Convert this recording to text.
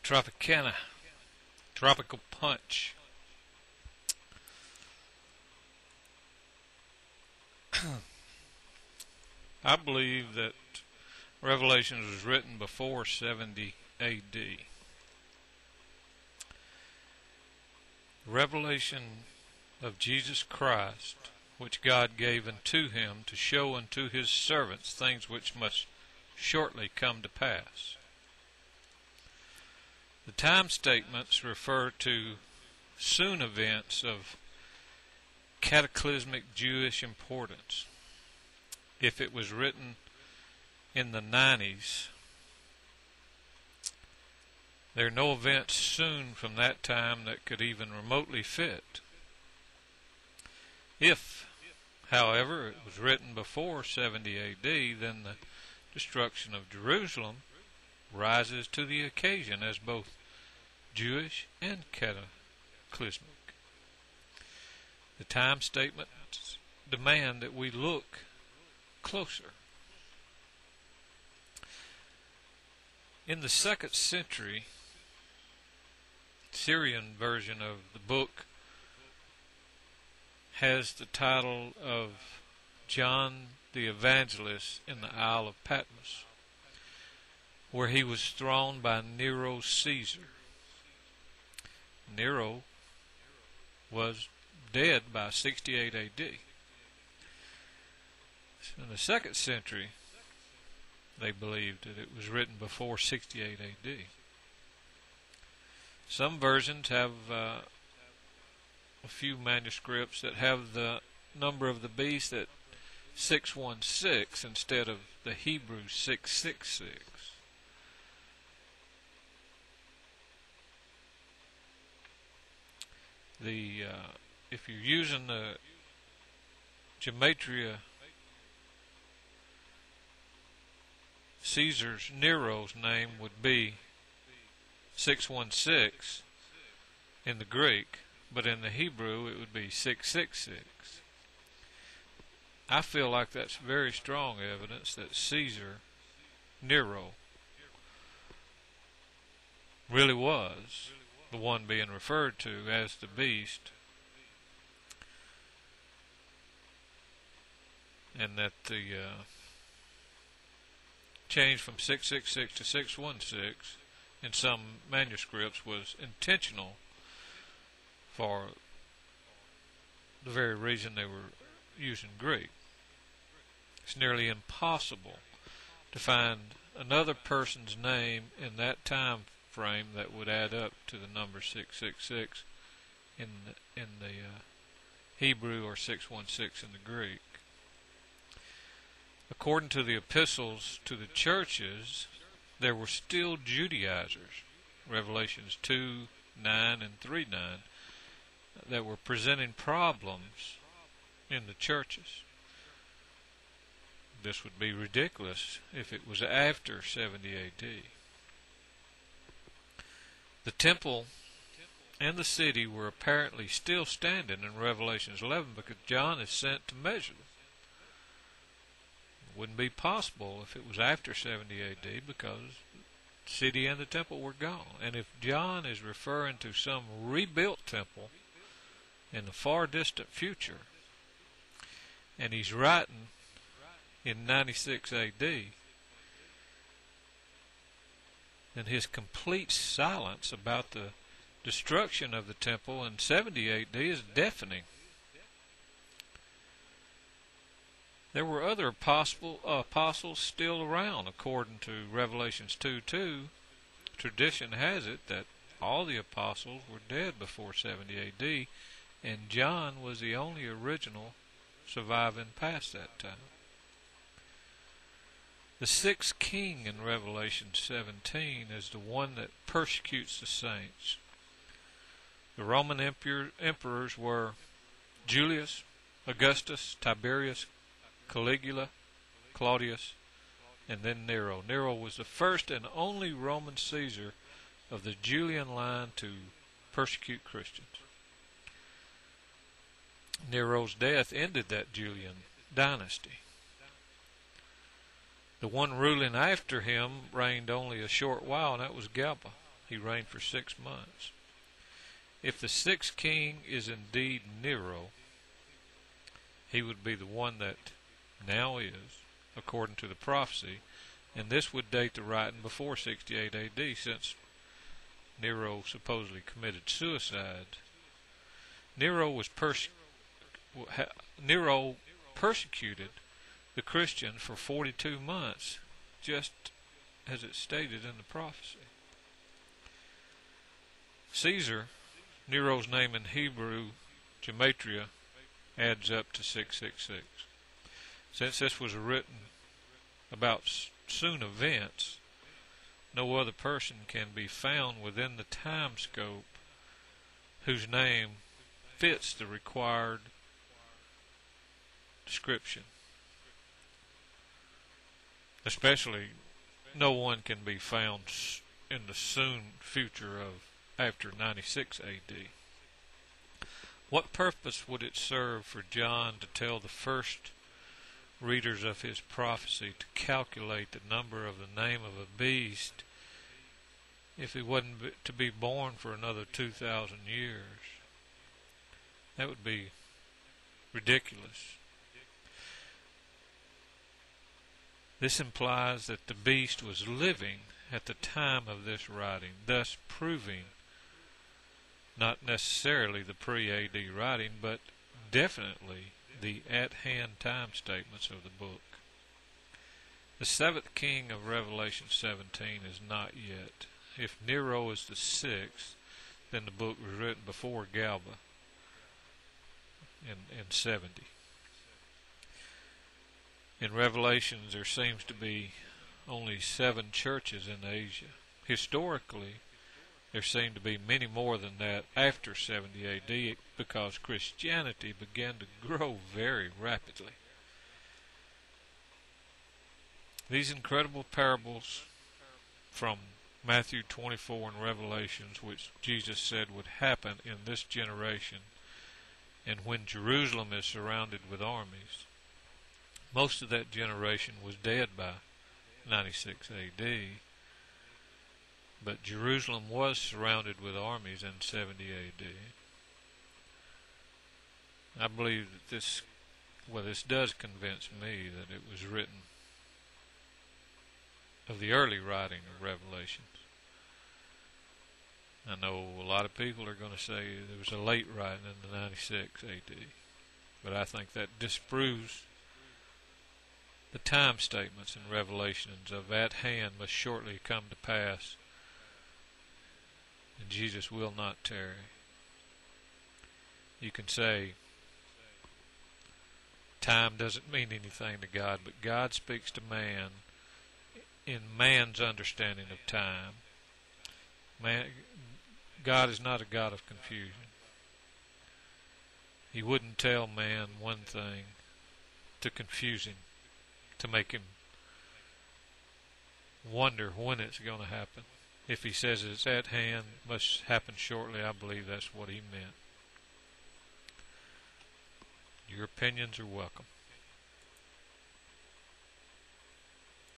Tropicana, Tropical Punch. I believe that Revelations was written before 70 AD. Revelation of Jesus Christ, which God gave unto him to show unto his servants things which must shortly come to pass. The time statements refer to soon events of cataclysmic Jewish importance. If it was written in the 90s, there are no events soon from that time that could even remotely fit. If, however, it was written before 70 AD, then the destruction of Jerusalem rises to the occasion as both Jewish and cataclysmic. The time statements demand that we look closer. In the 2nd century Syrian version of the book has the title of John the Evangelist in the Isle of Patmos, where he was thrown by Nero Caesar. Nero was dead by 68 AD. In the 2nd century, they believed that it was written before 68 AD. Some versions have a few manuscripts that have the number of the beast at 616 instead of the Hebrew 666. If you're using the gematria, Nero's name would be 616 in the Greek, but in the Hebrew it would be 666. I feel like that's very strong evidence that Nero, really was the one being referred to as the beast, and that the change from 666 to 616 in some manuscripts was intentional for the very reason they were using Greek. It's nearly impossible to find another person's name in that time frame that would add up to the number 666 in the Hebrew, or 616 in the Greek. According to the epistles to the churches, there were still Judaizers, Revelations 2:9 and 3:9, that were presenting problems in the churches. This would be ridiculous if it was after 70 AD. The temple and the city were apparently still standing in Revelations 11 because John is sent to measure them. It wouldn't be possible if it was after 70 AD because the city and the temple were gone. And if John is referring to some rebuilt temple in the far distant future, and he's writing in 96 AD, then his complete silence about the destruction of the temple in 70 AD is deafening. There were other apostles still around. According to Revelations 2:2, tradition has it that all the apostles were dead before 70 AD, and John was the only original surviving past that time. The sixth king in Revelation 17 is the one that persecutes the saints. The Roman emperors were Julius, Augustus, Tiberius, Caligula, Claudius, and then Nero. Nero was the first and only Roman Caesar of the Julian line to persecute Christians. Nero's death ended that Julian dynasty. The one ruling after him reigned only a short while, and that was Galba. He reigned for 6 months. If the sixth king is indeed Nero, he would be the one that now is, according to the prophecy, and this would date the writing before 68 AD, since Nero supposedly committed suicide. Nero persecuted the Christians for 42 months, just as it's stated in the prophecy. Caesar, Nero's name in Hebrew gematria, adds up to 666. Since this was written about soon events, no other person can be found within the time scope whose name fits the required description. Especially, no one can be found in the soon future of after 96 AD. What purpose would it serve for John to tell the first readers of his prophecy to calculate the number of the name of a beast if he wasn't to be born for another 2,000 years? That would be ridiculous. This implies that the beast was living at the time of this writing, thus proving not necessarily the pre-AD writing, but definitely the at-hand time statements of the book. The seventh king of Revelation 17 is not yet. If Nero is the sixth, then the book was written before Galba in 70. In Revelations, there seems to be only 7 churches in Asia. Historically, there seem to be many more than that after 70 AD because Christianity began to grow very rapidly. These incredible parables from Matthew 24 and Revelations, which Jesus said would happen in this generation, and when Jerusalem is surrounded with armies, most of that generation was dead by 96 AD, but Jerusalem was surrounded with armies in 70 AD. I believe that this does convince me that it was written of the early writing of Revelations. I know a lot of people are going to say there was a late writing in the 96 AD, but I think that disproves the time statements in Revelations of at hand must shortly come to pass, and Jesus will not tarry. You can say time doesn't mean anything to God, but God speaks to man in man's understanding of time. God is not a God of confusion. He wouldn't tell man one thing to confuse him, to make him wonder when it's going to happen. If he says it's at hand, must happen shortly, I believe that's what he meant. Your opinions are welcome.